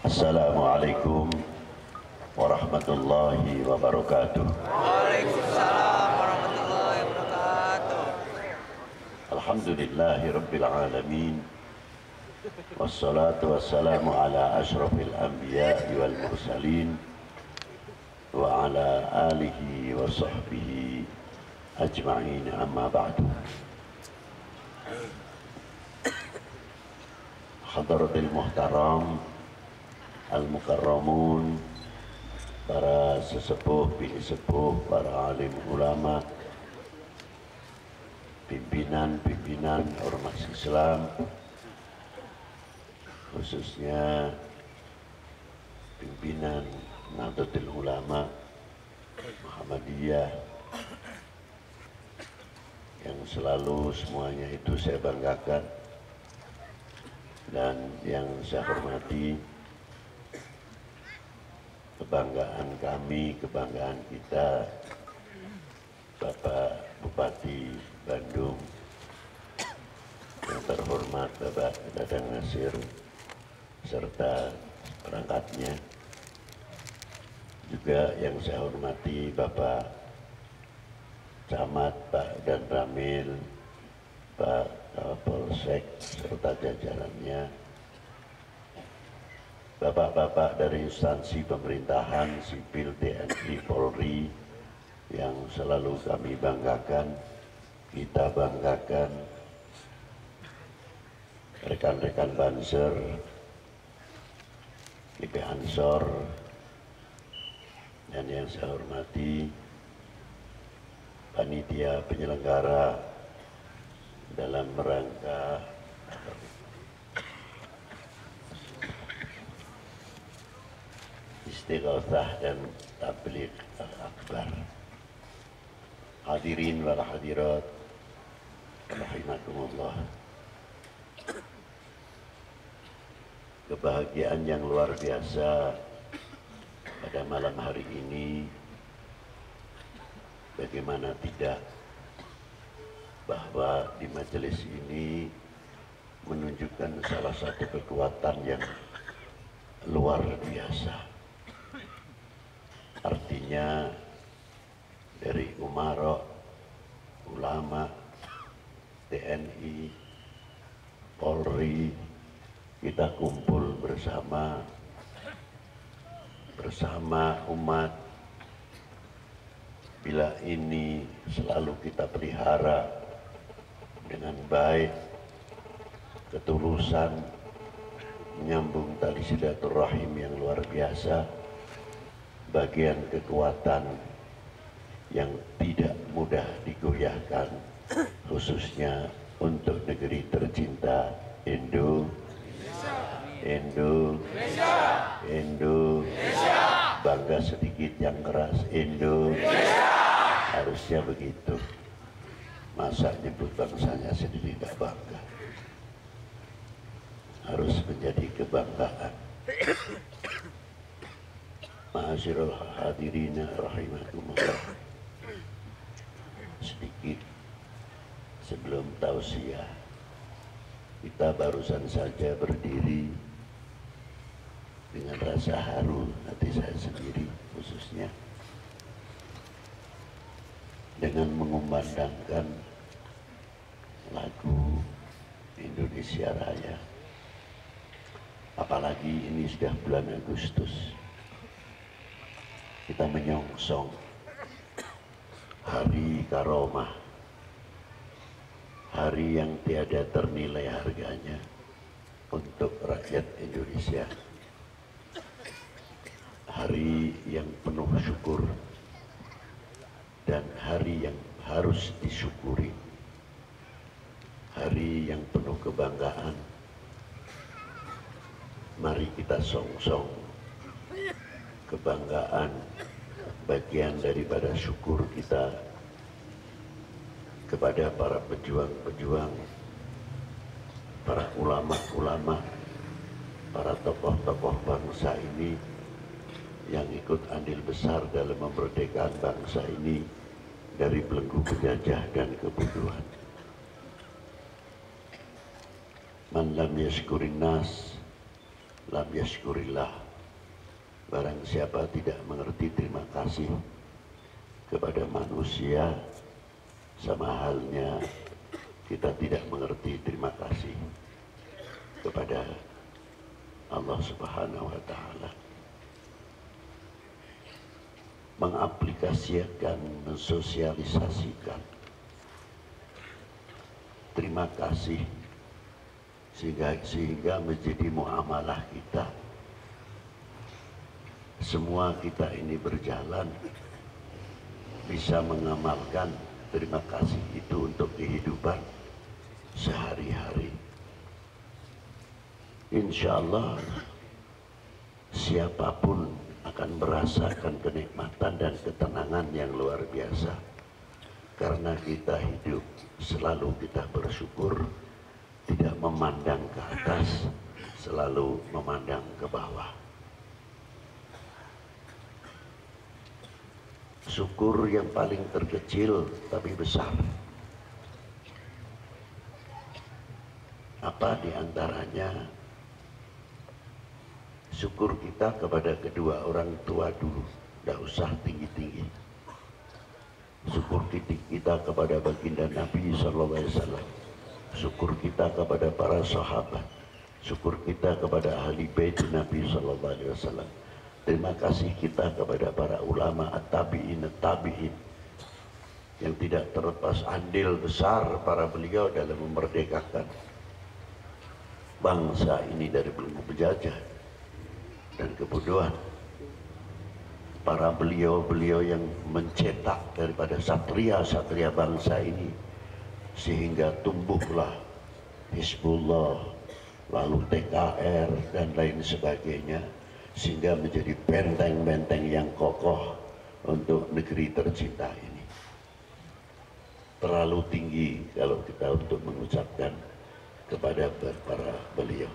Assalamualaikum warahmatullahi wabarakatuh. Waalaikumsalam warahmatullahi wabarakatuh. Alhamdulillahi rabbil alamin. Wassalatu wassalamu ala ashrafil anbiya'i wal mursalin wa ala alihi wa sahbihi ajma'in, amma ba'du. Hadratil muhtaram al-mukarramun, para sesepuh, bini sepuh, para alim ulama, pimpinan ormas Islam, khususnya pimpinan Nahdlatul Ulama Muhammadiyah, yang selalu semuanya itu saya banggakan, dan yang saya hormati, kebanggaan kami, kebanggaan kita, Bapak Bupati Bandung yang terhormat Bapak Dadang Nasir serta perangkatnya, juga yang saya hormati Bapak Camat, Pak Dan Ramil, Pak Kapolsek serta jajarannya, bapak-bapak dari instansi pemerintahan, sipil, TNI, Polri, yang selalu kami banggakan, kita banggakan, rekan-rekan Banser, IP Ansor, dan yang saya hormati panitia penyelenggara dalam rangka istighatsah dan tabligh al-akbar. Hadirin wal hadirat rahimakumullah. Kebahagiaan yang luar biasa pada malam hari ini, bagaimana tidak, bahwa di majelis ini menunjukkan salah satu kekuatan yang luar biasa. Artinya dari umara, ulama, TNI, Polri, kita kumpul bersama umat. Bila ini selalu kita pelihara dengan baik, ketulusan, menyambung tali silaturahim yang luar biasa, bagian kekuatan yang tidak mudah digoyahkan, khususnya untuk negeri tercinta Indonesia. Bangga sedikit yang keras, Indonesia. Harusnya begitu. Masa nyebut bangsanya sendiri tidak bangga? Harus menjadi kebanggaan. Ma'asyiral hadirin rahimakumullah. Sedikit sebelum tausiah, kita barusan saja berdiri dengan rasa haru hati saya sendiri, khususnya dengan mengumandangkan lagu Indonesia Raya. Apalagi ini sudah bulan Agustus, kita menyongsong hari karomah, hari yang tiada ternilai harganya untuk rakyat Indonesia, hari yang penuh syukur dan hari yang harus disyukuri, hari yang penuh kebanggaan. Mari kita songsong kebanggaan, bagian daripada syukur kita kepada para pejuang-pejuang, para ulama-ulama, para tokoh-tokoh bangsa ini yang ikut andil besar dalam memerdekakan bangsa ini dari belenggu penjajah dan kebodohan. Man lam yashkurin nas lam yashkurillah, barang siapa tidak mengerti terima kasih kepada manusia, sama halnya kita tidak mengerti terima kasih kepada Allah Subhanahu wa Ta'ala. Mengaplikasikan, mensosialisasikan terima kasih sehingga menjadi muamalah kita. Semua kita ini berjalan bisa mengamalkan terima kasih itu untuk kehidupan sehari-hari. Insya Allah siapapun akan merasakan kenikmatan dan ketenangan yang luar biasa, karena kita hidup selalu kita bersyukur, tidak memandang ke atas, selalu memandang ke bawah. Syukur yang paling terkecil tapi besar. Apa diantaranya? Syukur kita kepada kedua orang tua dulu, tidak usah tinggi-tinggi. Syukur kita kepada baginda Nabi SAW. Syukur kita kepada para sahabat. Syukur kita kepada ahli bait Nabi SAW. Terima kasih kita kepada para ulama at-tabi'in yang tidak terlepas andil besar para beliau dalam memerdekakan bangsa ini dari belenggu penjajah dan kebodohan. Para beliau-beliau yang mencetak daripada satria-satria bangsa ini sehingga tumbuhlah Hizbullah, lalu TKR dan lain sebagainya, sehingga menjadi benteng-benteng yang kokoh untuk negeri tercinta ini. Terlalu tinggi kalau kita untuk mengucapkan kepada para beliau.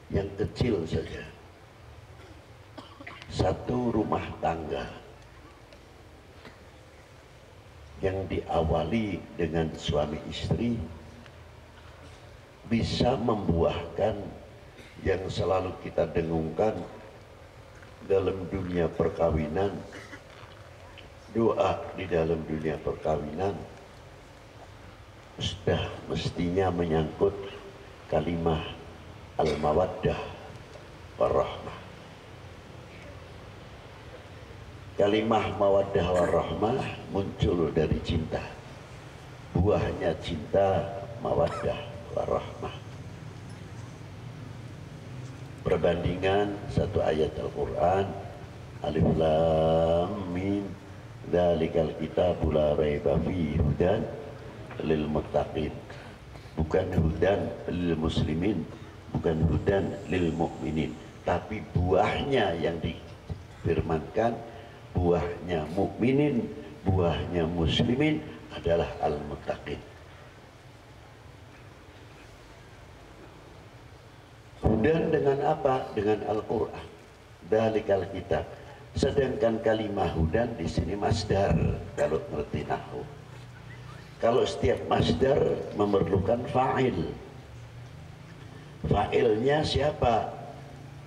Yang kecil saja, satu rumah tangga yang diawali dengan suami istri bisa membuahkan yang selalu kita dengungkan dalam dunia perkawinan. Doa di dalam dunia perkawinan sudah mestinya menyangkut kalimah al-mawaddah warahmah. Kalimah mawaddah warahmah muncul dari cinta. Buahnya cinta, mawaddah warahmah. Perbandingan satu ayat Al-Quran, Alif Lam Mim, dzalikal kitabu la raiba fihi hudan lil muttaqin. Bukan hudan lil muslimin, bukan hudan lil mu'minin, tapi buahnya yang difirmankan, buahnya mukminin, buahnya muslimin adalah al-muttaqin. Hudan dengan apa? Dengan Al-Quran. Dzalikal kitab. Sedangkan kalimah hudan di sini masdar kalau ngerti nahwu. Kalau setiap masdar memerlukan fa'il. Fa'ilnya siapa?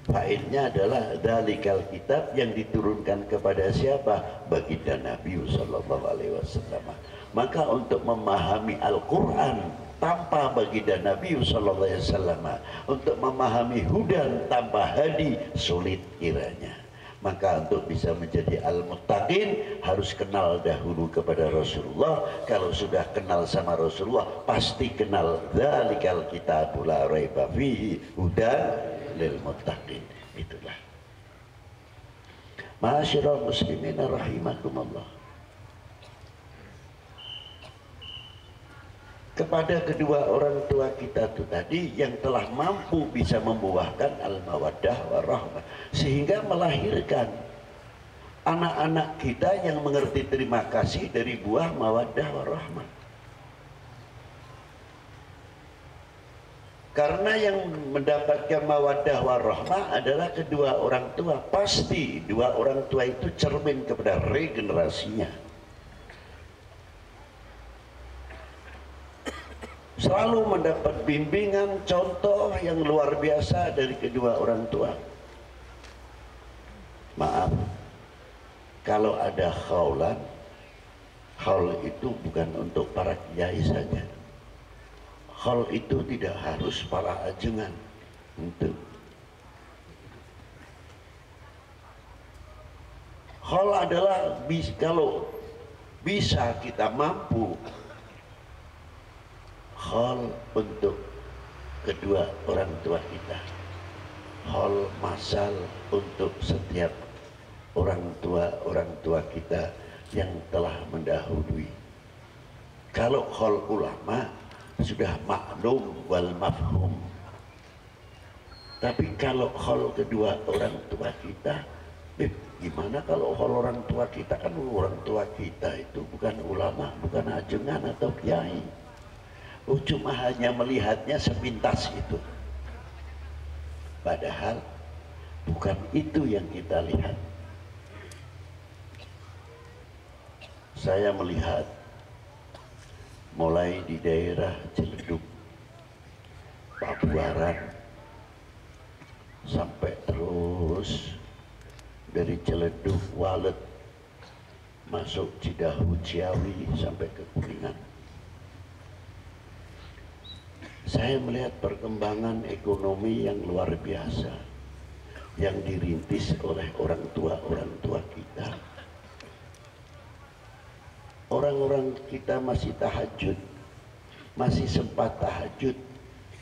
Fa'ilnya adalah dzalikal kitab yang diturunkan kepada siapa? Baginda Nabi sallallahu alaihi wasallam. Maka untuk memahami Al-Quran tanpa baginda Nabi sallallahu alaihi wasallam, untuk memahami hudan tanpa hadi, sulit kiranya. Maka untuk bisa menjadi al-muttaqin harus kenal dahulu kepada Rasulullah. Kalau sudah kenal sama Rasulullah, pasti kenal dzalikal kitabu la raiba fihi hudan lil muttaqin. Itulah. Ma'asyiral muslimin rahimakumullah. Kepada kedua orang tua kita itu tadi yang telah mampu bisa membuahkan al-mawaddah warahmah, sehingga melahirkan anak-anak kita yang mengerti terima kasih dari buah mawaddah warahmah. Karena yang mendapatkan mawaddah warahmah adalah kedua orang tua. Pasti dua orang tua itu cermin kepada regenerasinya. selalu mendapat bimbingan, contoh yang luar biasa dari kedua orang tua. Maaf, kalau ada khaulan, khaul itu bukan untuk para kiai saja. Khaul itu tidak harus para ajengan. Untuk khaul adalah kalau bisa kita mampu khaul untuk kedua orang tua kita, khaul masal untuk setiap orang tua kita yang telah mendahului. Kalau khaul ulama sudah maklum wal mafhum. Tapi kalau khaul kedua orang tua kita, gimana kalau khaul orang tua kita? Kan orang tua kita itu bukan ulama, bukan ajengan atau kiai. Cuma hanya melihatnya sepintas itu. Padahal bukan itu yang kita lihat. Saya melihat mulai di daerah Ciledug, Pabuaran, sampai terus dari Ciledug, Walet, masuk Cidahu, Ciawi, sampai ke Kuningan. Saya melihat perkembangan ekonomi yang luar biasa yang dirintis oleh orang tua kita. Orang-orang kita masih tahajud, masih sempat tahajud,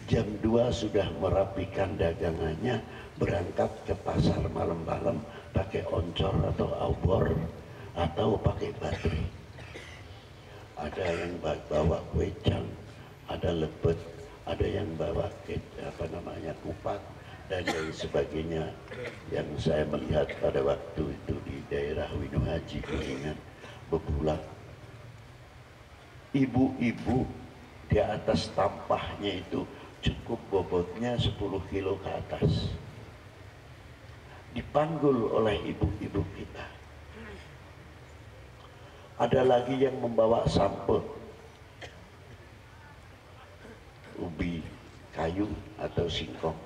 jam 2 sudah merapikan dagangannya, berangkat ke pasar malam-malam pakai oncor atau obor atau pakai baterai. Ada yang bawa kuecang, ada lebet, ada yang bawa kupat dan lain sebagainya. Yang saya melihat pada waktu itu di daerah Winohaji Kuningan, Bebulak, ibu-ibu di atas tampahnya itu cukup bobotnya 10 kilo ke atas, dipanggul oleh ibu-ibu kita. Ada lagi yang membawa sampel ubi kayu atau singkong,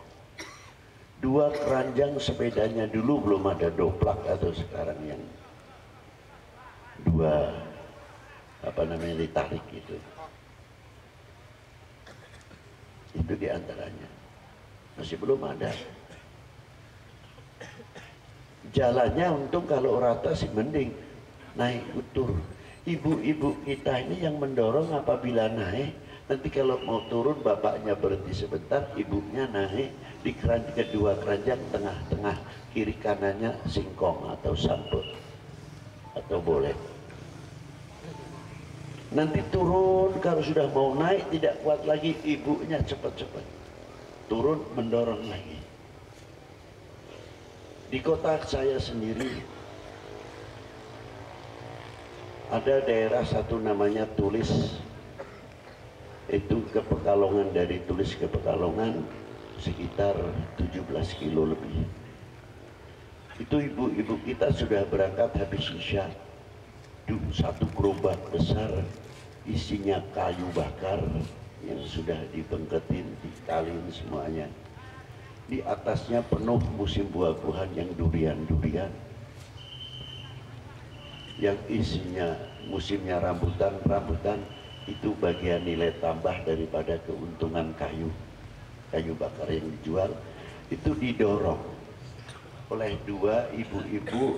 2 keranjang sepedanya. Dulu belum ada doplak atau sekarang yang 2 ditarik itu diantaranya. Masih belum ada. Jalannya untung kalau rata sih mending, naik utur. Ibu-ibu kita ini yang mendorong apabila naik, nanti kalau mau turun bapaknya berhenti sebentar, ibunya naik di kedua keranjang tengah-tengah, kiri kanannya singkong atau sampel atau boleh. Nanti turun, kalau sudah mau naik tidak kuat lagi, ibunya cepat-cepat turun mendorong lagi. Di kota saya sendiri ada daerah satu namanya Tulis, itu ke Pekalongan, dari Tulis ke Pekalongan sekitar 17 kilo lebih. Itu ibu-ibu kita sudah berangkat habis isya, 1 gerobak besar isinya kayu bakar yang sudah dibengketin, dikalin semuanya. Di atasnya penuh musim buah-buahan yang durian-durian, yang isinya musimnya rambutan. Itu bagian nilai tambah daripada keuntungan kayu bakar yang dijual. Itu didorong oleh 2 ibu-ibu,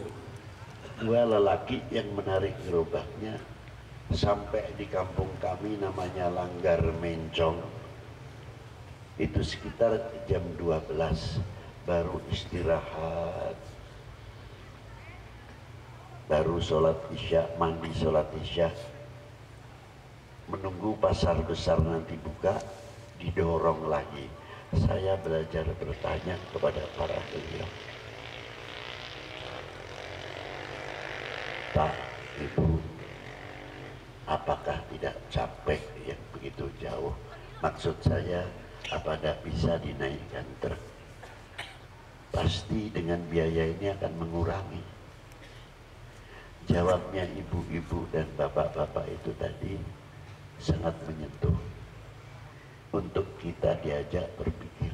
2 lelaki yang menarik gerobaknya sampai di kampung kami namanya Langgar Mencong. Itu sekitar jam 12 baru istirahat, baru sholat isya, mandi sholat isya, menunggu pasar besar nanti buka, didorong lagi. Saya belajar bertanya kepada para beliau, Pak, Ibu, apakah tidak capek yang begitu jauh? Maksud saya, apa tidak bisa dinaikkan truk? Pasti dengan biaya ini akan mengurangi. Jawabnya ibu-ibu dan bapak-bapak itu tadi sangat menyentuh. untuk kita diajak berpikir.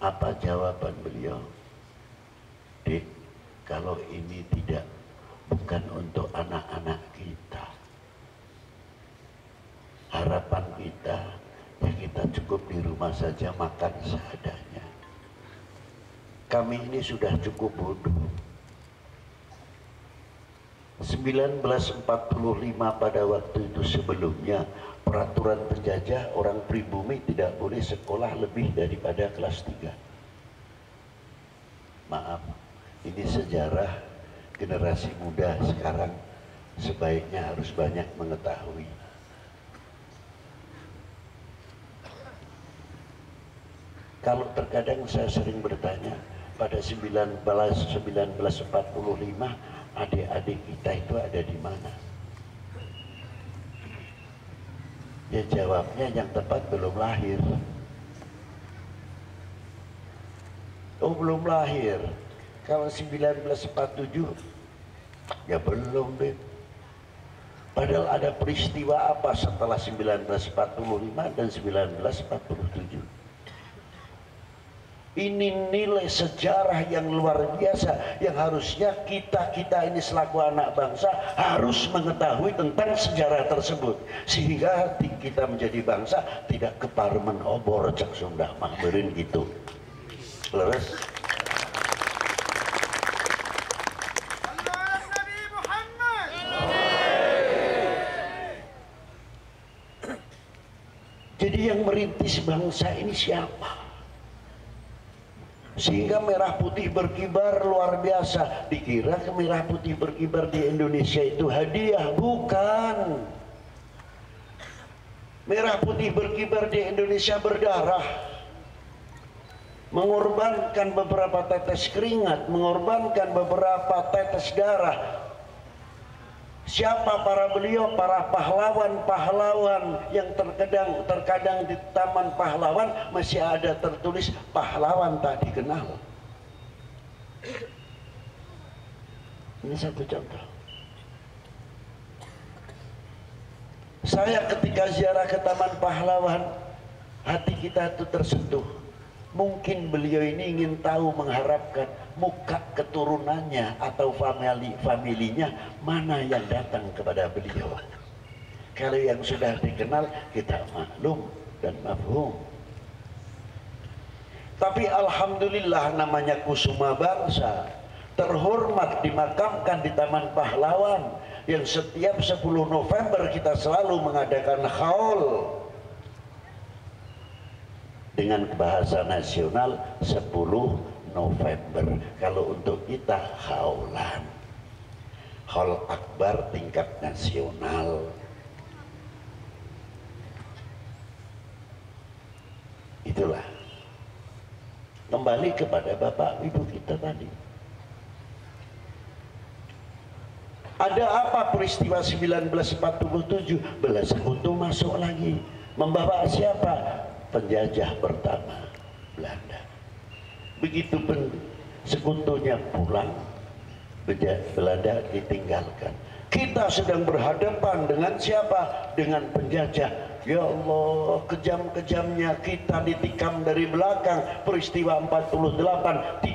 Apa jawaban beliau? Dik, kalau ini tidak bukan untuk anak-anak kita, harapan kita ya kita cukup di rumah saja makan seadanya. Kami ini sudah cukup bodoh. 1945 pada waktu itu sebelumnya peraturan penjajah orang pribumi tidak boleh sekolah lebih daripada kelas 3. Maaf, ini sejarah generasi muda sekarang sebaiknya harus banyak mengetahui. Kalau terkadang saya sering bertanya, pada 1945 adik-adik kita itu ada di mana? Ya jawabnya yang tepat belum lahir. Oh belum lahir. Kalau 1947 ya belum deh. Padahal ada peristiwa apa setelah 1945 dan 1947? Ini nilai sejarah yang luar biasa yang harusnya kita ini selaku anak bangsa harus mengetahui tentang sejarah tersebut, sehingga kita menjadi bangsa tidak keparmen obor cek Sunda mahberin gitu. Leres. Jadi yang merintis bangsa ini siapa? Sehingga merah putih berkibar luar biasa. Dikira merah putih berkibar di Indonesia itu hadiah, bukan. Merah putih berkibar di Indonesia berdarah, mengorbankan beberapa tetes keringat, mengorbankan beberapa tetes darah. Siapa para beliau? Para pahlawan-pahlawan yang terkadang di Taman Pahlawan masih ada tertulis pahlawan tak dikenal. Ini satu contoh. Saya ketika ziarah ke Taman Pahlawan, hati kita itu tersentuh. Mungkin beliau ini ingin tahu, mengharapkan muka keturunannya atau familinya mana yang datang kepada beliau. Kalau yang sudah dikenal kita maklum dan mafhum. Tapi alhamdulillah namanya kusuma bangsa terhormat dimakamkan di Taman Pahlawan, yang setiap 10 November kita selalu mengadakan haul. Dengan bahasa nasional 10 November. Kalau untuk kita haulan, haul akbar tingkat nasional. Itulah. Kembali kepada bapak ibu kita tadi. Ada apa peristiwa 1947? Belasekutu masuk lagi. Membawa siapa? Penjajah pertama Belanda. Begitu sekutunya pulang, Belanda ditinggalkan. Kita sedang berhadapan dengan siapa? Dengan penjajah. Ya Allah, kejam-kejamnya kita ditikam dari belakang. Peristiwa 48, 3.000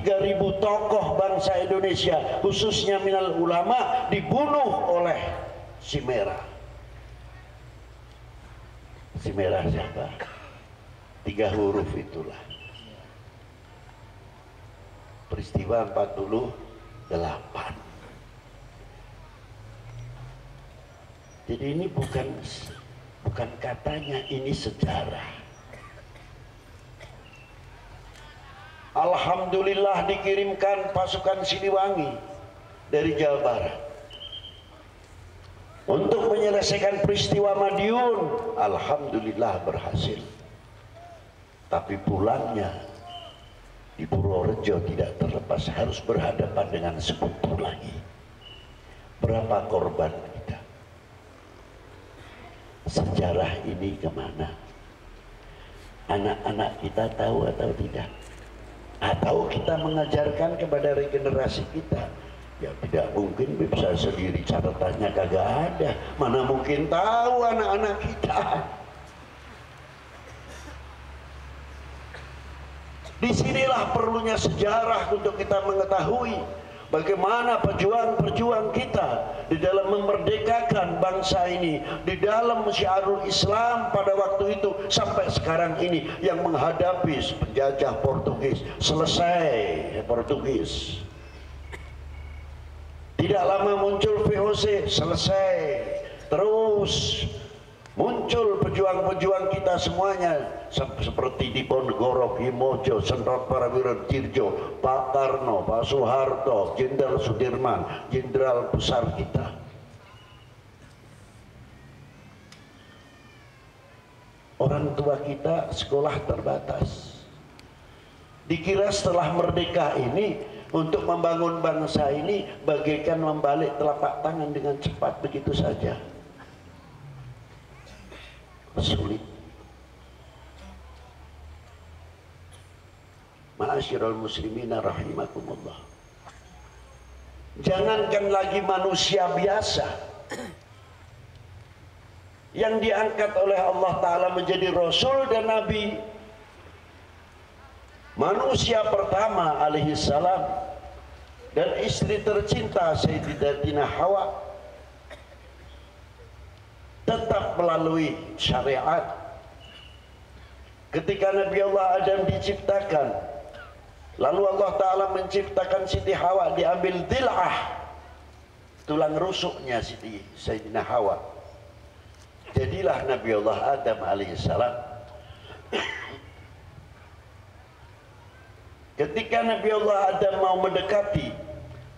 tokoh bangsa Indonesia, khususnya minal ulama, dibunuh oleh si Merah. Si Merah siapa? 3 huruf itulah. Peristiwa 48. Jadi ini bukan katanya, ini sejarah. Alhamdulillah dikirimkan pasukan Siliwangi dari Jawa Barat untuk menyelesaikan peristiwa Madiun. Alhamdulillah berhasil. Tapi pulangnya di Purworejo tidak terlepas harus berhadapan dengan sekutu lagi. Berapa korban kita? Sejarah ini kemana? Anak-anak kita tahu atau tidak? Atau kita mengajarkan kepada regenerasi kita? Ya tidak mungkin, bisa sendiri catatannya kagak ada. Mana mungkin tahu anak-anak kita? Disinilah perlunya sejarah untuk kita mengetahui bagaimana pejuang-pejuang kita di dalam memerdekakan bangsa ini, di dalam syiarul Islam pada waktu itu sampai sekarang ini yang menghadapi penjajah Portugis. Selesai Portugis. Tidak lama muncul VOC, selesai. Terus muncul pejuang-pejuang kita semuanya seperti Diponegoro, Himojo, Sentot Prawiro Dirjo, Pak Karno, Pak Soeharto, Jenderal Sudirman, Jenderal besar kita. Orang tua kita sekolah terbatas. Dikira setelah merdeka ini untuk membangun bangsa ini bagaikan membalik telapak tangan dengan cepat begitu saja. Sulit. Ma'asyiral muslimina rahimakumullah. Jangankan lagi manusia biasa yang diangkat oleh Allah Ta'ala menjadi Rasul dan Nabi, manusia pertama alaihi salam dan istri tercinta Sayyidatina Hawa tetap melalui syariat. Ketika Nabi Allah Adam diciptakan, lalu Allah Ta'ala menciptakan Siti Hawa, diambil dil'ah, tulang rusuknya Siti Sayyidina Hawa. Jadilah Nabi Allah Adam alaihissalam. Ketika Nabi Allah Adam mau mendekati,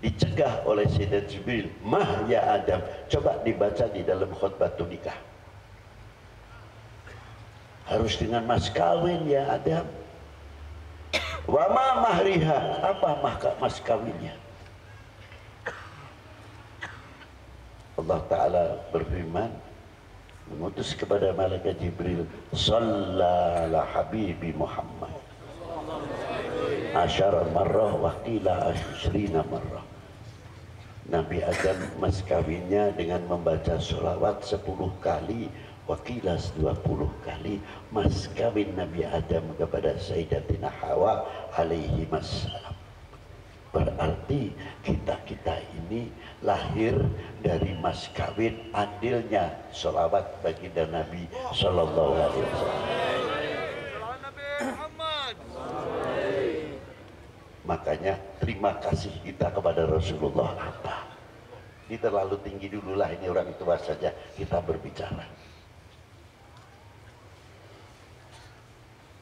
dicegah oleh Sayyidina Jibril. Mah ya Adam. Coba dibaca di dalam khutbatul nikah. Harus dengan mas kawin ya Adam. Wa ma mahriha. Apa mas kawinnya? Allah Ta'ala berfirman, mengutus kepada malaikat Jibril, Sallallahu Habibi Muhammad asyara marrah wa qila asyrina marrah. Nabi Adam mas kawinnya dengan membaca sholawat 10 kali, wakilas 20 kali. Mas kawin Nabi Adam kepada Sayyidatina Hawa alaihi wassalam. Berarti kita ini lahir dari mas kawin adilnya sholawat baginda Nabi Sallallahu Alaihi Wasallam. Makanya terima kasih kita kepada Rasulullah apa? Ini terlalu tinggi dululah, ini orang tua saja kita berbicara.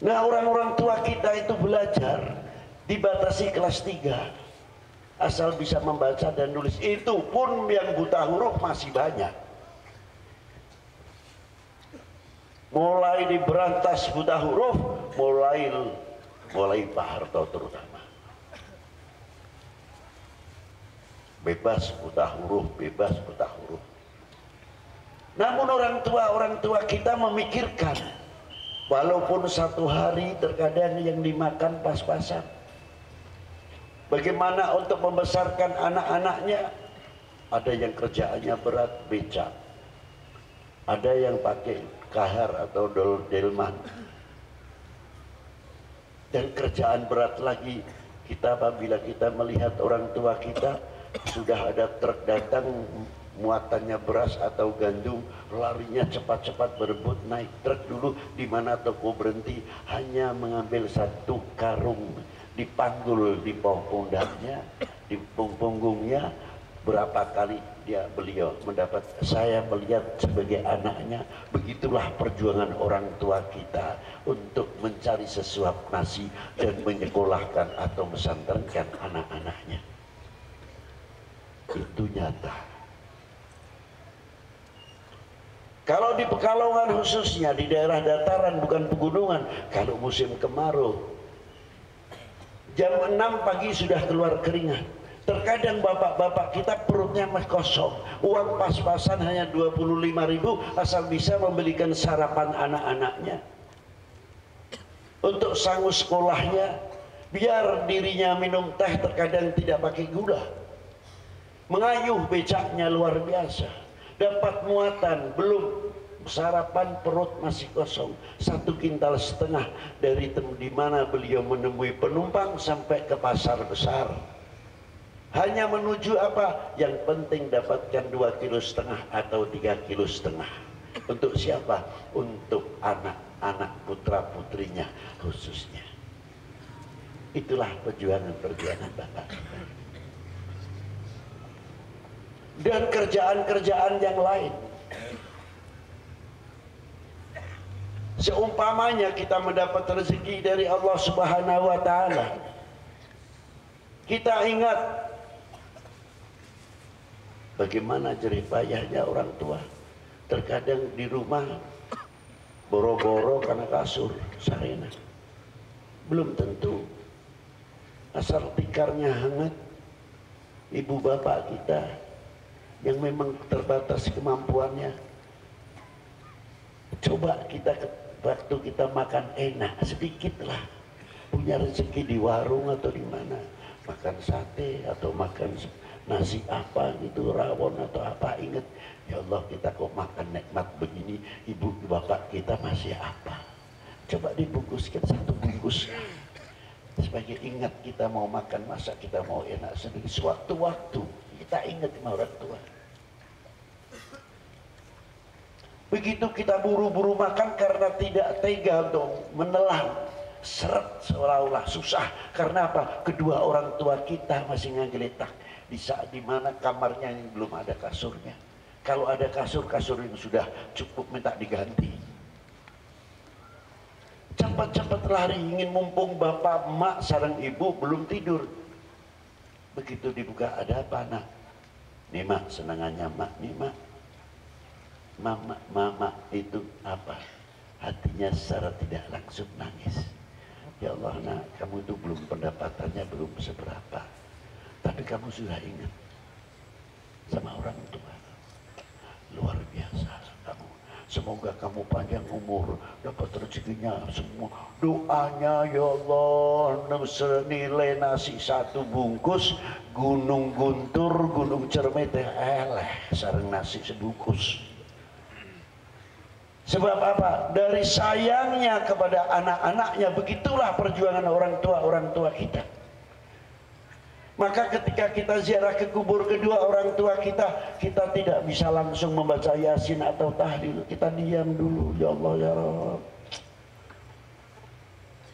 Nah, orang-orang tua kita itu belajar dibatasi kelas 3, asal bisa membaca dan nulis. Itu pun yang buta huruf masih banyak. Mulai diberantas buta huruf, mulai Pak Harto terutama. Bebas buta huruf, bebas buta huruf. Namun orang tua kita memikirkan, walaupun satu hari terkadang yang dimakan pas-pasan, bagaimana untuk membesarkan anak-anaknya. Ada yang kerjaannya berat, becak. Ada yang pakai kahar atau delman. Dan kerjaan berat lagi kita apabila kita melihat orang tua kita sudah ada truk datang muatannya beras atau gandum, larinya cepat-cepat berebut naik truk dulu. Di mana toko berhenti, hanya mengambil satu karung, dipanggul di pundaknya, di punggungnya. Berapa kali beliau mendapat, saya melihat sebagai anaknya. Begitulah perjuangan orang tua kita untuk mencari sesuap nasi dan menyekolahkan atau mesantrenkan anak-anaknya. Itu nyata. Kalau di Pekalongan khususnya, di daerah dataran bukan pegunungan, kalau musim kemarau jam 6 pagi sudah keluar keringat. Terkadang bapak-bapak kita perutnya masih kosong, uang pas-pasan hanya 25.000 asal bisa membelikan sarapan anak-anaknya, untuk sanggup sekolahnya, biar dirinya minum teh terkadang tidak pakai gula. Mengayuh becaknya luar biasa, dapat muatan belum sarapan perut masih kosong, 1,5 kintal dari di mana beliau menemui penumpang sampai ke pasar besar. Hanya menuju apa? Yang penting dapatkan 2,5 kilo atau 3,5 kilo. Untuk siapa? Untuk anak-anak putra putrinya khususnya. Itulah perjuangan-perjuangan Bapak. Dan kerjaan-kerjaan yang lain. Seumpamanya kita mendapat rezeki dari Allah Subhanahu wa taala, kita ingat bagaimana jerih payahnya orang tua. Terkadang di rumah boro-boro karena kasur sarena. Belum tentu asal tikarnya hangat. Ibu bapak kita yang memang terbatas kemampuannya, coba kita waktu kita makan enak sedikit lah, punya rezeki di warung atau di mana, makan sate atau makan nasi apa gitu, rawon atau apa, ingat ya Allah kita kok makan nikmat begini, ibu bapak kita masih apa, coba dibungkuskan 1 bungkus sebagai ingat kita mau makan, masa kita mau enak sendiri. Sewaktu-waktu kita ingat sama orang tua. Begitu kita buru-buru makan karena tidak tega untuk menelan, seret seolah-olah susah. Karena apa? Kedua orang tua kita masih ngegeletak di saat dimana kamarnya yang belum ada kasurnya. Kalau ada kasur yang sudah cukup minta diganti. Cepat-cepat lari ingin mumpung bapak, emak, sareng ibu belum tidur. Begitu dibuka, ada apa nak? Nih mak, senangannya mak, nih mak. Mama itu apa? Hatinya secara tidak langsung nangis. Ya Allah nak, kamu itu belum pendapatannya belum seberapa, tapi kamu sudah ingat sama orang tua. Luar biasa kamu. Semoga kamu panjang umur, dapat rezekinya semua. Doanya ya Allah, senilai nasi 1 bungkus, gunung guntur, gunung cermet sareng nasi sebungkus. Sebab apa? Dari sayangnya kepada anak-anaknya, begitulah perjuangan orang tua kita. Maka ketika kita ziarah ke kubur kedua orang tua kita, kita tidak bisa langsung membaca Yasin atau tahlil. Kita diam dulu, ya Allah ya Rabb,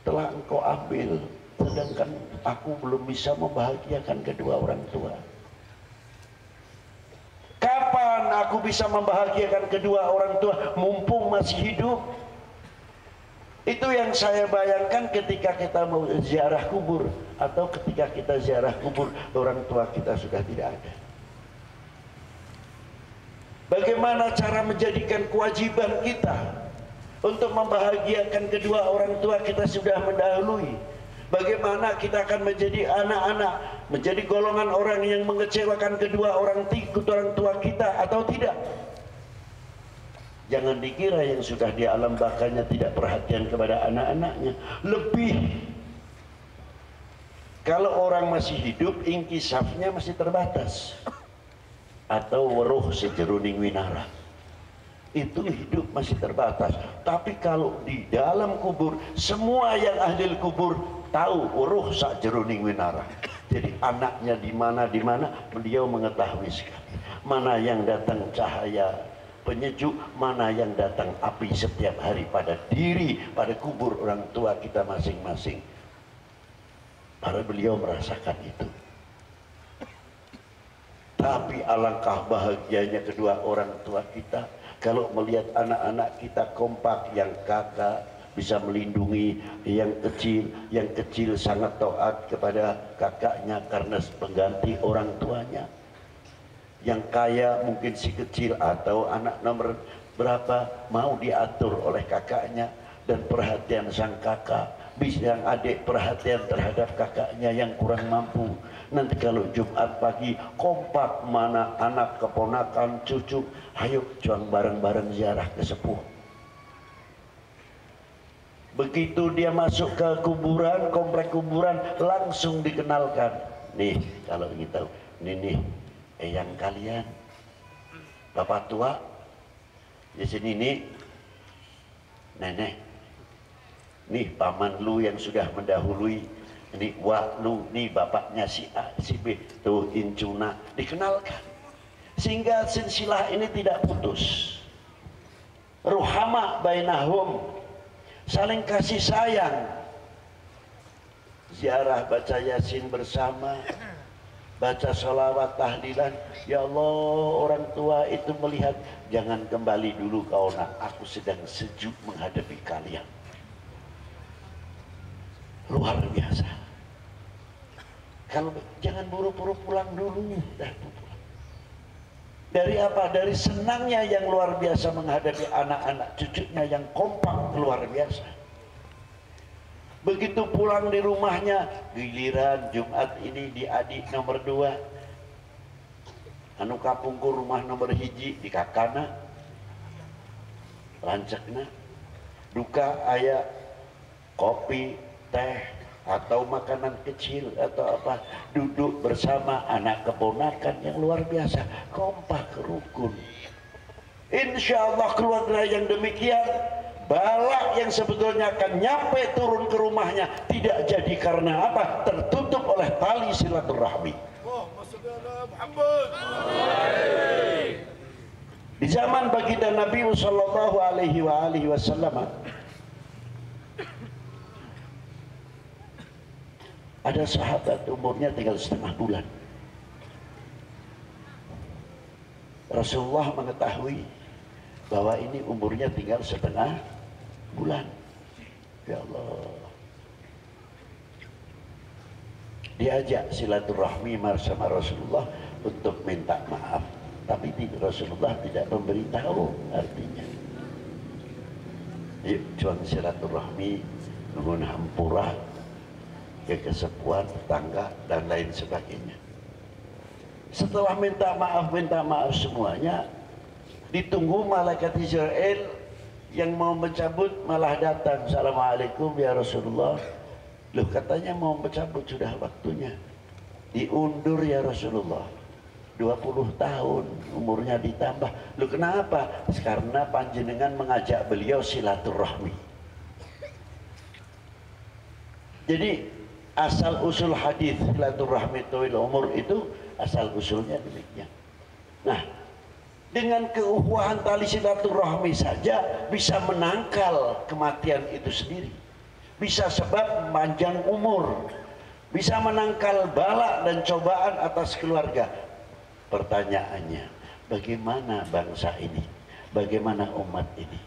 telah engkau ambil, sedangkan aku belum bisa membahagiakan kedua orang tua. Kapan aku bisa membahagiakan kedua orang tua mumpung masih hidup? Itu yang saya bayangkan ketika kita mau ziarah kubur, atau ketika kita ziarah kubur orang tua kita sudah tidak ada. Bagaimana cara menjadikan kewajiban kita untuk membahagiakan kedua orang tua kita sudah mendahului. Bagaimana kita akan menjadi anak-anak, menjadi golongan orang yang mengecewakan kedua orang tua kita atau tidak? Jangan dikira yang sudah di alam bakanya tidak perhatian kepada anak-anaknya. Lebih, kalau orang masih hidup, inkisafnya masih terbatas, atau weruh sejeruning winara, itu hidup masih terbatas. Tapi kalau di dalam kubur, semua yang ahli kubur tahu weruh sejeruning winara. Jadi anaknya di mana beliau mengetahui sekali. Mana yang datang cahaya penyejuk, mana yang datang api setiap hari pada kubur orang tua kita masing-masing. Para beliau merasakan itu. Tapi alangkah bahagianya kedua orang tua kita kalau melihat anak-anak kita kompak, yang kakak bisa melindungi yang kecil sangat taat kepada kakaknya karena pengganti orang tuanya. Yang kaya mungkin si kecil atau anak nomor berapa mau diatur oleh kakaknya, dan perhatian sang kakak, bisa yang adik perhatian terhadap kakaknya yang kurang mampu. Nanti kalau Jumat pagi kompak, mana anak, keponakan, cucu, ayo juang bareng-bareng ziarah ke sepuh. Begitu dia masuk ke kuburan, komplek kuburan, langsung dikenalkan. Nih kalau kita, nih eyang kalian, bapak tua, Di sini nih, nenek, nih paman lu yang sudah mendahului, ini wak lu, nih bapaknya si A, si B, tuh incuna, dikenalkan. Sehingga silsilah ini tidak putus. Ruhama bainahum, saling kasih sayang. Ziarah baca Yasin bersama, baca sholawat tahlilan. Ya Allah, orang tua itu melihat, jangan kembali dulu kau nak, aku sedang sejuk menghadapi kalian. Luar biasa. Kalau jangan buru-buru pulang dulu. Dari apa? Dari senangnya yang luar biasa menghadapi anak-anak cucunya yang kompak luar biasa. Begitu pulang di rumahnya, giliran Jumat ini di adik nomor 2, anu kapungku rumah nomor 1 di kakana, lancekna, duka aya kopi, teh, atau makanan kecil atau apa, duduk bersama anak keponakan yang luar biasa, kompak rukun. Insya Allah keluarga yang demikian, balak yang sebetulnya akan nyampe turun ke rumahnya tidak jadi karena apa? Tertutup oleh tali silaturahmi. Di zaman baginda Nabi sallallahu alaihi wasallam ada sahabat umurnya tinggal 1/2 bulan. Rasulullah mengetahui bahwa ini umurnya tinggal 1/2 bulan. Ya Allah. Diajak silaturahmi bersama Rasulullah untuk minta maaf, tapi Rasulullah tidak memberitahu artinya. Yuk cuman silaturahmi, nuhun hampura, kesepuan, tetangga dan lain sebagainya. Setelah minta maaf semuanya, ditunggu malaikat Israel yang mau mencabut malah datang. Assalamualaikum ya Rasulullah. Loh, katanya mau mencabut, sudah waktunya. Diundur ya Rasulullah. 20 tahun umurnya ditambah. Loh, kenapa? Karena panjenengan mengajak beliau silaturahmi. Jadi asal usul hadis silaturahmi tuil umur itu asal usulnya demikian. Nah, dengan keuhuhan tali silaturahmi saja bisa menangkal kematian itu sendiri, bisa sebab panjang umur, bisa menangkal bala dan cobaan atas keluarga. Pertanyaannya, bagaimana bangsa ini, bagaimana umat ini?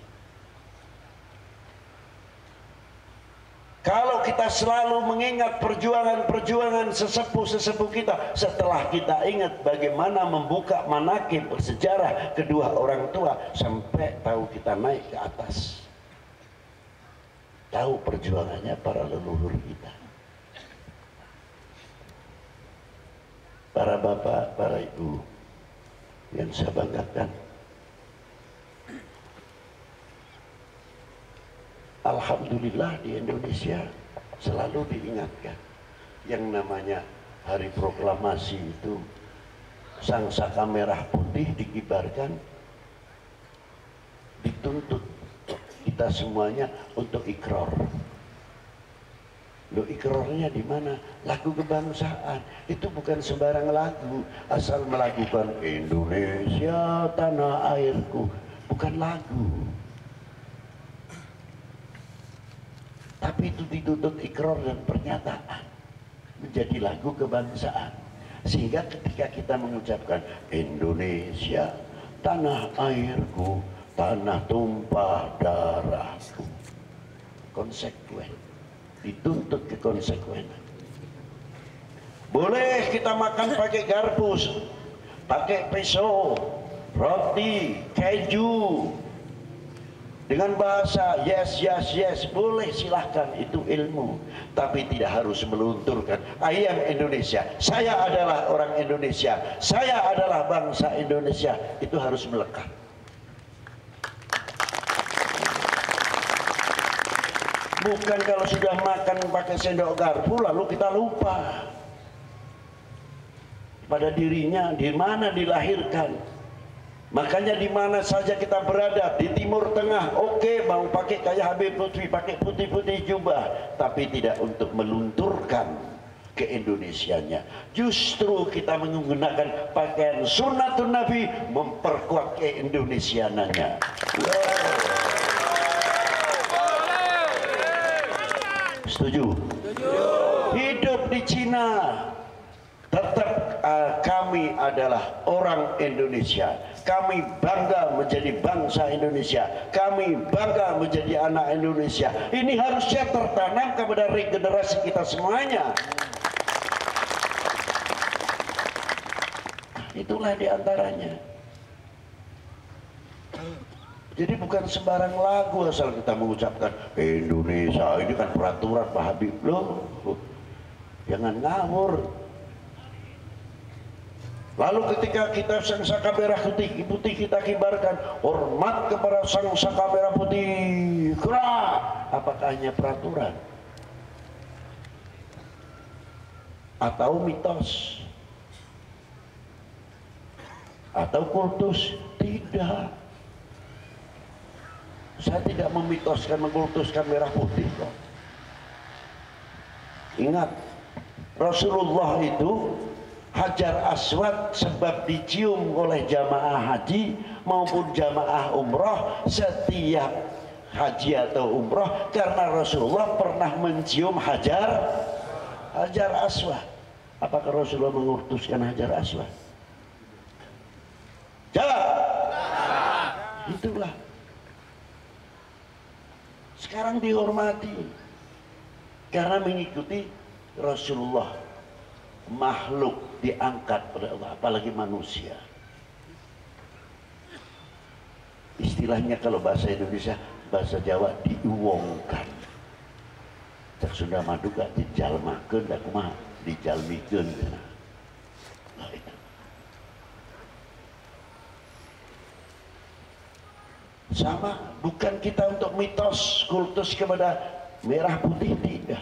Kalau kita selalu mengingat perjuangan sesepuh-sesepuh kita, setelah kita ingat bagaimana membuka manakib sejarah kedua orang tua, sampai tahu kita naik ke atas, tahu perjuangannya para leluhur kita, para bapak, para ibu yang saya banggakan. Alhamdulillah di Indonesia selalu diingatkan yang namanya hari proklamasi itu, sang saka merah putih dikibarkan, dituntut kita semuanya untuk ikrar. Loh, ikrarnya di mana? Lagu kebangsaan itu bukan sembarang lagu, asal melakukan Indonesia tanah airku, bukan lagu. Tapi itu dituntut ikrar dan pernyataan menjadi lagu kebangsaan, sehingga ketika kita mengucapkan Indonesia tanah airku, tanah tumpah darahku, konsekuen, dituntut kekonsekuenan. Boleh kita makan pakai garbus, pakai peso, roti, keju, dengan bahasa yes, yes, yes, boleh, silahkan, itu ilmu. Tapi tidak harus melunturkan I am Indonesia, saya adalah orang Indonesia, saya adalah bangsa Indonesia. Itu harus melekat. Bukan kalau sudah makan pakai sendok garpu lalu kita lupa pada dirinya, di mana dilahirkan. Makanya di mana saja kita berada, di Timur Tengah, oke, mau pakai kayak Habib Lutfi, pakai putih-putih jubah, tapi tidak untuk melunturkan keindonesianya. Justru kita menggunakan pakaian sunnatun Nabi memperkuat keindonesiananya. Setuju? Hidup di Cina, tetap kami adalah orang Indonesia. Kami bangga menjadi bangsa Indonesia. Kami bangga menjadi anak Indonesia. Ini harusnya tertanam kepada regenerasi kita semuanya. Itulah diantaranya. Jadi bukan sembarang lagu asal kita mengucapkan Indonesia. Ini kan peraturan Pak Habib. Loh, jangan ngawur. Lalu ketika kita sang saka merah putih kita kibarkan hormat kepada sang saka merah putih. Apakah hanya peraturan atau mitos atau kultus? Tidak. Saya tidak memitoskan, mengkultuskan merah putih kok. Ingat, Rasulullah itu Hajar Aswad sebab dicium oleh jamaah haji maupun jamaah umroh setiap haji atau umroh, karena Rasulullah pernah mencium Hajar Aswad. Apakah Rasulullah mengutuskan Hajar Aswad? Jawab. Itulah. Sekarang dihormati karena mengikuti Rasulullah. Makhluk diangkat oleh Allah, apalagi manusia. Istilahnya kalau bahasa Indonesia, bahasa Jawa diuwongkan. Cak Sunda Maduka dijalmakeun da kumaha? Dijalmikeun. Nah, itu. Sama, bukan kita untuk mitos kultus kepada merah putih, tidak.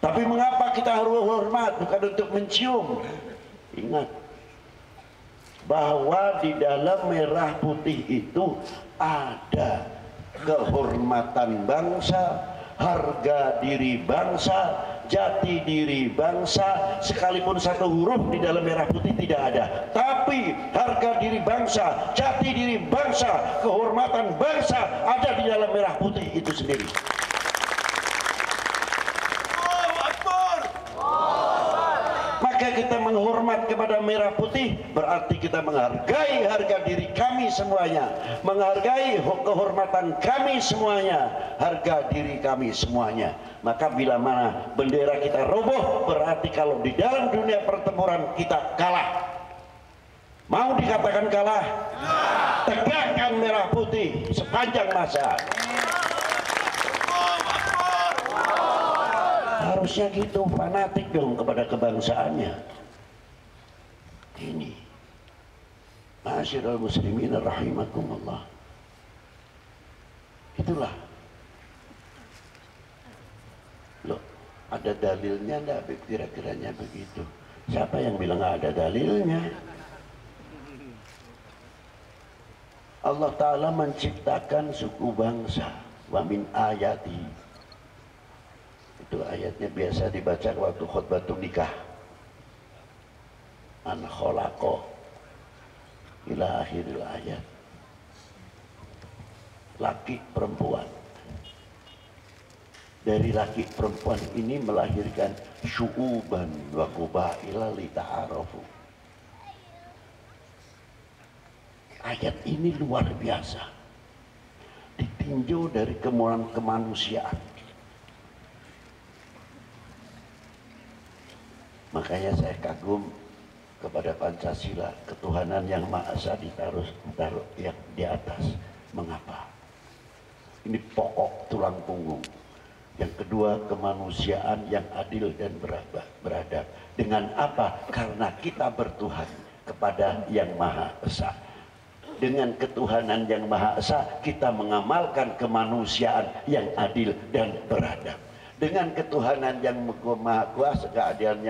Tapi mengapa kita harus hormat? Bukan untuk mencium. Ingat bahwa di dalam merah putih itu ada kehormatan bangsa, harga diri bangsa, jati diri bangsa. Sekalipun satu huruf di dalam merah putih tidak ada, tapi harga diri bangsa, jati diri bangsa, kehormatan bangsa ada di dalam merah putih itu sendiri. Maka kita menghormat kepada merah putih berarti kita menghargai harga diri kami semuanya, menghargai kehormatan kami semuanya, harga diri kami semuanya. Maka bila mana bendera kita roboh, berarti kalau di dalam dunia pertempuran kita kalah. Mau dikatakan kalah? Tegakkan merah putih sepanjang masa. Harusnya gitu, fanatik dong kepada kebangsaannya. Ini Ma'asyiral muslimin rahimakumullah. Itulah. Loh, ada dalilnya enggak kira-kiranya begitu? Siapa yang bilang nggak ada dalilnya? Allah Ta'ala menciptakan suku bangsa. Wa min ayati. Itu ayatnya biasa dibaca waktu khutbatul nikah. An khalaqa ila akhiril ayat. Laki perempuan. Dari laki perempuan ini melahirkan syu'uban wa qabaila li ta'arafu. Ayat ini luar biasa. Ditinjau dari kemanusiaan. Makanya saya kagum kepada Pancasila, ketuhanan yang Maha Esa ditaruh yang di atas. Mengapa? Ini pokok tulang punggung. Yang kedua, kemanusiaan yang adil dan beradab. Dengan apa? Karena kita bertuhan kepada yang Maha Esa. Dengan ketuhanan yang Maha Esa, kita mengamalkan kemanusiaan yang adil dan beradab. Dengan ketuhanan yang Maha Kuasa, keadilan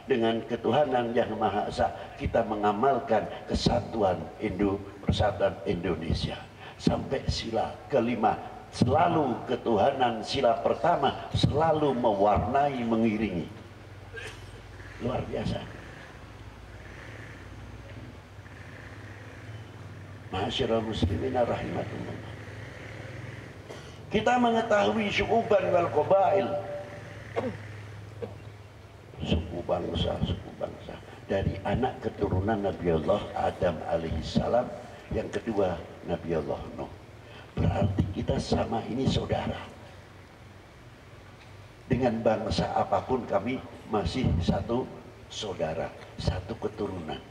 dengan ketuhanan yang Maha Esa, kita mengamalkan kesatuan persatuan Indonesia. Sampai sila kelima, selalu ketuhanan sila pertama selalu mewarnai, mengiringi. Luar biasa. Ma'asyiral muslimin rahimakumullah. Kita mengetahui syu'uban wal qabail, suku bangsa dari anak keturunan Nabi Allah Adam alaihissalam, yang kedua Nabi Allah Nuh. Berarti kita sama ini saudara. Dengan bangsa apapun kami masih satu saudara, satu keturunan.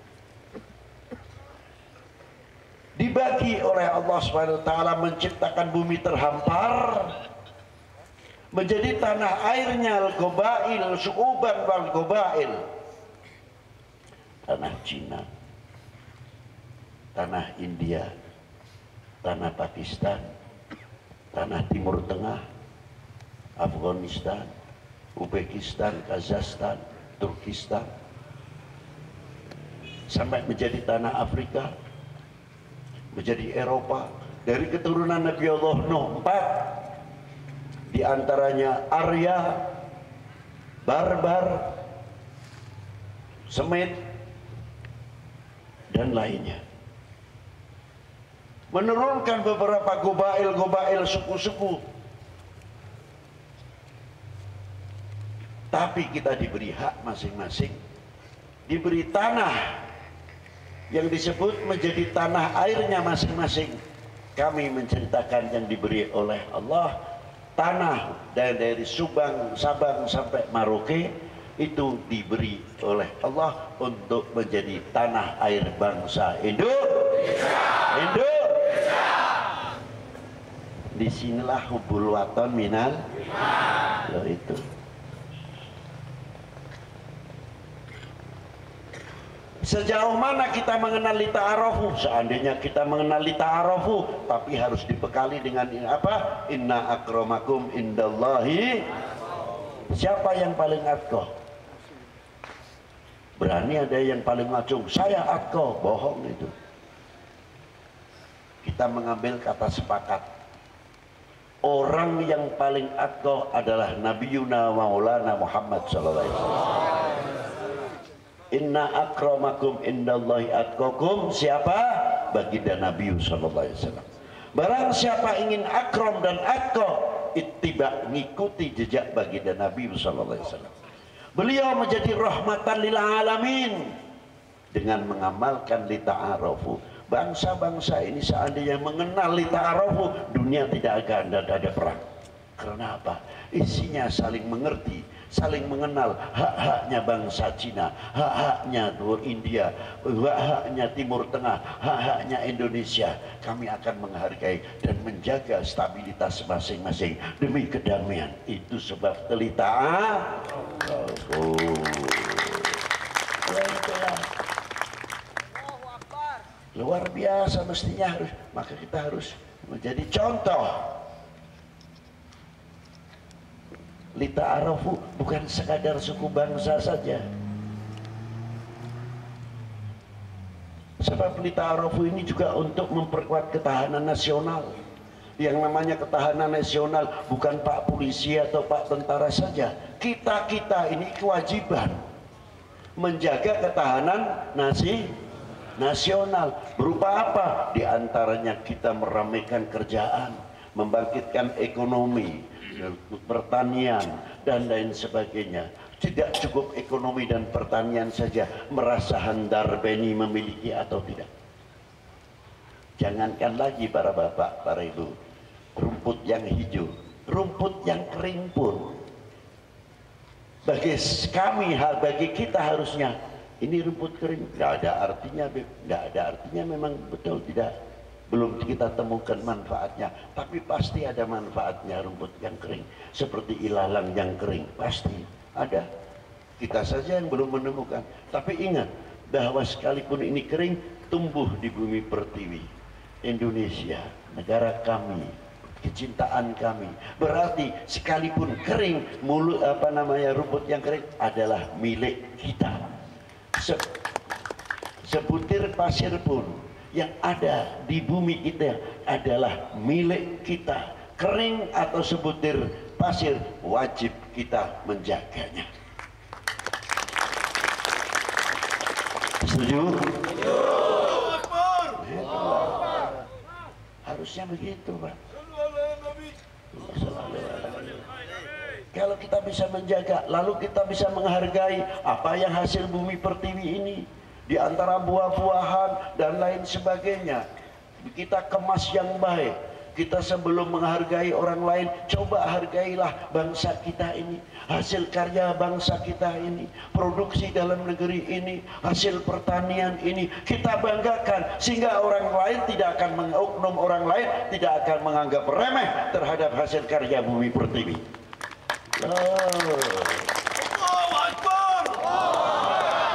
Dibagi oleh Allah Subhanahu wa taala, menciptakan bumi terhampar menjadi tanah airnya al-qabail, syu'uban wal qabail. Tanah Cina, tanah India, tanah Pakistan, tanah Timur Tengah, Afghanistan, Uzbekistan, Kazakhstan, Turkistan, sampai menjadi tanah Afrika, menjadi Eropa. Dari keturunan Nabi Allah Nuh 4, di antaranya Arya, Barbar, Semit, dan lainnya. Menurunkan beberapa gobail, suku-suku. Tapi kita diberi hak masing-masing, diberi tanah yang disebut menjadi tanah airnya masing-masing. Kami menceritakan yang diberi oleh Allah, tanah dari Sabang sampai Merauke itu diberi oleh Allah untuk menjadi tanah air bangsa Indonesia. Disinilah hubul waton minal loh itu. Sejauh mana kita mengenali ta'arufu? Seandainya kita mengenali ta'arufu, tapi harus dibekali dengan apa? Inna akramakum indallahi. Siapa yang paling atqo? Berani ada yang paling ngacung, saya atqo, bohong itu. Kita mengambil kata sepakat. Orang yang paling atqo adalah Nabiyuna Maulana Muhammad sallallahu alaihi wasallam. Inna akramakum indallahi atqakum. Siapa? Baginda Nabi sallallahu alaihi wasallam. Barang siapa ingin akram dan atqa, ittiba, ngikuti jejak baginda Nabi sallallahu alaihi wasallam. Beliau menjadi rahmatan lil alamin dengan mengamalkan li ta'arufu. Bangsa-bangsa ini seandainya mengenal li ta'arufu, dunia tidak akan ada perang. Karena apa? Isinya saling mengerti, saling mengenal. Hak-haknya bangsa Cina, hak-haknya India, hak-haknya Timur Tengah, hak-haknya Indonesia. Kami akan menghargai dan menjaga stabilitas masing-masing demi kedamaian. Itu sebab telitaan. Luar biasa mestinya harus. Maka kita harus menjadi contoh. Lita'arufu bukan sekadar suku bangsa saja. Sebab lita'arufu ini juga untuk memperkuat ketahanan nasional. Yang namanya ketahanan nasional bukan Pak Polisi atau Pak Tentara saja. Kita ini kewajiban menjaga ketahanan nasional. Berupa apa? Di antaranya kita meramaikan kerjaan, membangkitkan ekonomi, pertanian, dan lain sebagainya. Tidak cukup ekonomi dan pertanian saja, merasa handar beni memiliki atau tidak. Jangankan lagi para bapak, para ibu, rumput yang hijau, rumput yang kering pun bagi kami, bagi kita harusnya ini rumput kering, nggak ada artinya, nggak ada artinya, memang betul tidak, belum kita temukan manfaatnya, tapi pasti ada manfaatnya rumput yang kering, seperti ilalang yang kering, pasti ada. Kita saja yang belum menemukan. Tapi ingat bahwa sekalipun ini kering, tumbuh di bumi pertiwi Indonesia, negara kami, kecintaan kami. Berarti sekalipun kering, mulut rumput yang kering adalah milik kita. Sebutir pasir pun yang ada di bumi kita adalah milik kita. Kering atau sebutir pasir, wajib kita menjaganya. Setuju? Harusnya begitu, Pak. Kalau kita bisa menjaga, lalu kita bisa menghargai apa yang hasil bumi pertiwi ini, di antara buah-buahan dan lain sebagainya, kita kemas yang baik. Kita sebelum menghargai orang lain, coba hargailah bangsa kita ini, hasil karya bangsa kita ini, produksi dalam negeri ini, hasil pertanian ini, kita banggakan sehingga orang lain tidak akan mengoknum, orang lain tidak akan menganggap remeh terhadap hasil karya bumi pertiwi.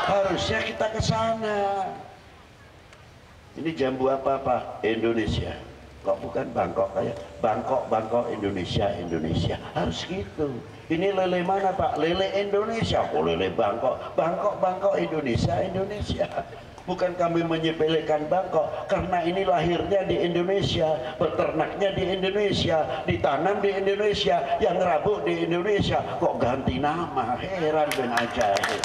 Harusnya kita ke sana. Ini jambu apa, Pak? Indonesia. Kok bukan Bangkok kayak Bangkok Indonesia harus gitu. Ini lele mana, Pak? Lele Indonesia. Kok lele Bangkok Indonesia. Bukan kami menyepelekan Bangkok, karena ini lahirnya di Indonesia, beternaknya di Indonesia, ditanam di Indonesia, yang rabuk di Indonesia. Kok ganti nama? Heran dan ajaib.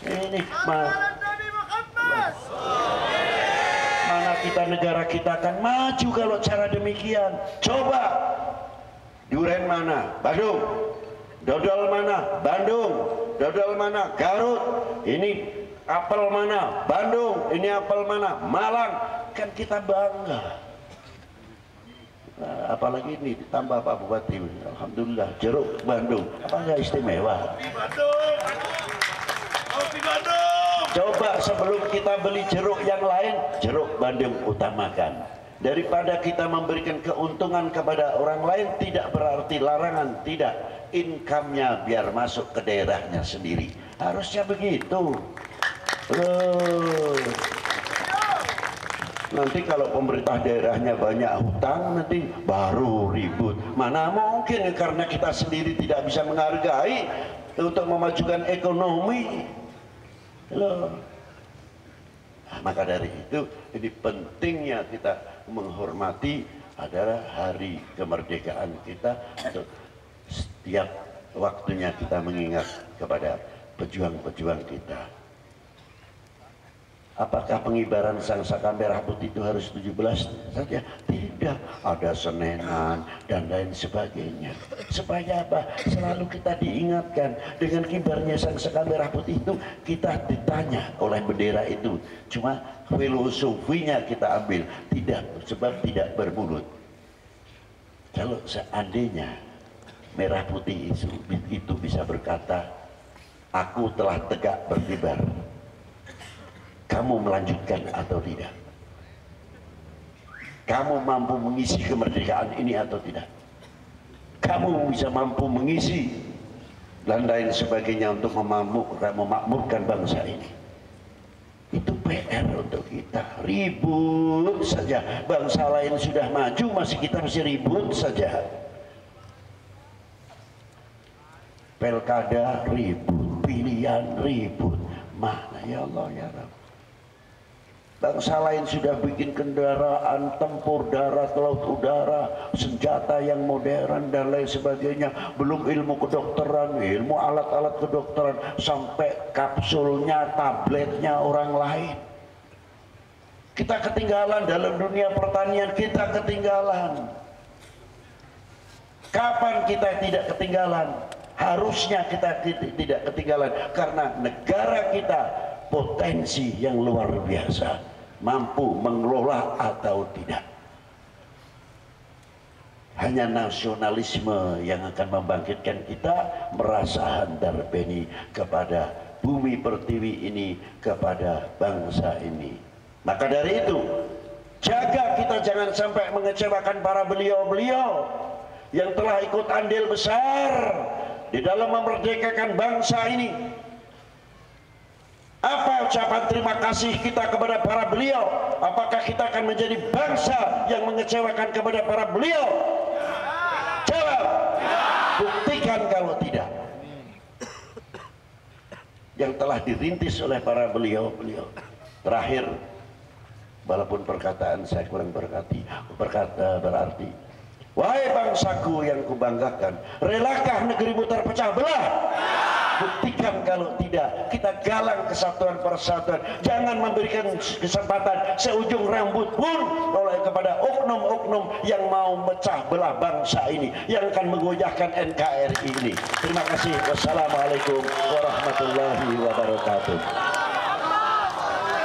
Ini mana kita, negara kita akan maju kalau cara demikian. Coba durian mana? Bandung. Dodol mana? Bandung. Dodol mana? Garut. Ini apel mana? Bandung. Ini apel mana? Malang. Kan kita bangga. Nah, apalagi ini ditambah Pak Bupati. Alhamdulillah, jeruk Bandung. Apa nggak istimewa? Di Bandung. Di Bandung. Coba sebelum kita beli jeruk yang lain, jeruk Bandung utamakan. Daripada kita memberikan keuntungan kepada orang lain, tidak berarti larangan, tidak. Income-nya biar masuk ke daerahnya sendiri. Harusnya begitu. Nanti kalau pemerintah daerahnya banyak hutang, nanti baru ribut. Mana mungkin, karena kita sendiri tidak bisa menghargai untuk memajukan ekonomi. Nah, maka dari itu, ini pentingnya kita menghormati adalah hari kemerdekaan kita. Untuk setiap waktunya kita mengingat kepada pejuang-pejuang kita. Apakah pengibaran Sangsaka Merah Putih itu harus 17 saja? Tidak, ada Senenan dan lain sebagainya. Supaya apa? Selalu kita diingatkan dengan kibarnya Sangsaka Merah Putih itu, kita ditanya oleh bendera itu. Cuma filosofinya kita ambil, tidak, sebab tidak bermulut. Kalau seandainya Merah Putih itu bisa berkata, aku telah tegak berkibar, kamu melanjutkan atau tidak? Kamu mampu mengisi kemerdekaan ini atau tidak? Kamu bisa mampu mengisi dan lain sebagainya untuk memakmurkan bangsa ini. Itu PR untuk kita. Ribut saja. Bangsa lain sudah maju, kita masih ribut saja. Pilkada ribut, pilihan ribut. Mana ya Allah ya Rabb. Bangsa lain sudah bikin kendaraan tempur darat, laut, udara, senjata yang modern dan lain sebagainya. Belum ilmu kedokteran, ilmu alat-alat kedokteran, sampai kapsulnya, tabletnya orang lain. Kita ketinggalan dalam dunia pertanian, kita ketinggalan. Kapan kita tidak ketinggalan? Harusnya kita tidak ketinggalan, karena negara kita potensi yang luar biasa, mampu mengelola atau tidak. Hanya nasionalisme yang akan membangkitkan kita merasa handar beni kepada bumi pertiwi ini, kepada bangsa ini. Maka dari itu, jaga kita jangan sampai mengecewakan para beliau-beliau yang telah ikut andil besar di dalam memerdekakan bangsa ini. Apa ucapan terima kasih kita kepada para beliau? Apakah kita akan menjadi bangsa yang mengecewakan kepada para beliau? Jawab. Buktikan kalau tidak. Yang telah dirintis oleh para beliau-beliau. Terakhir, walaupun perkataan saya kurang berarti, wahai bangsaku yang kubanggakan, relakah negerimu terpecah belah? Buktikan kalau tidak. Kita galang kesatuan persatuan. Jangan memberikan kesempatan seujung rambut pun oleh kepada oknum-oknum yang mau mecah belah bangsa ini, yang akan menggoyahkan NKRI ini. Terima kasih. Wassalamualaikum warahmatullahi wabarakatuh.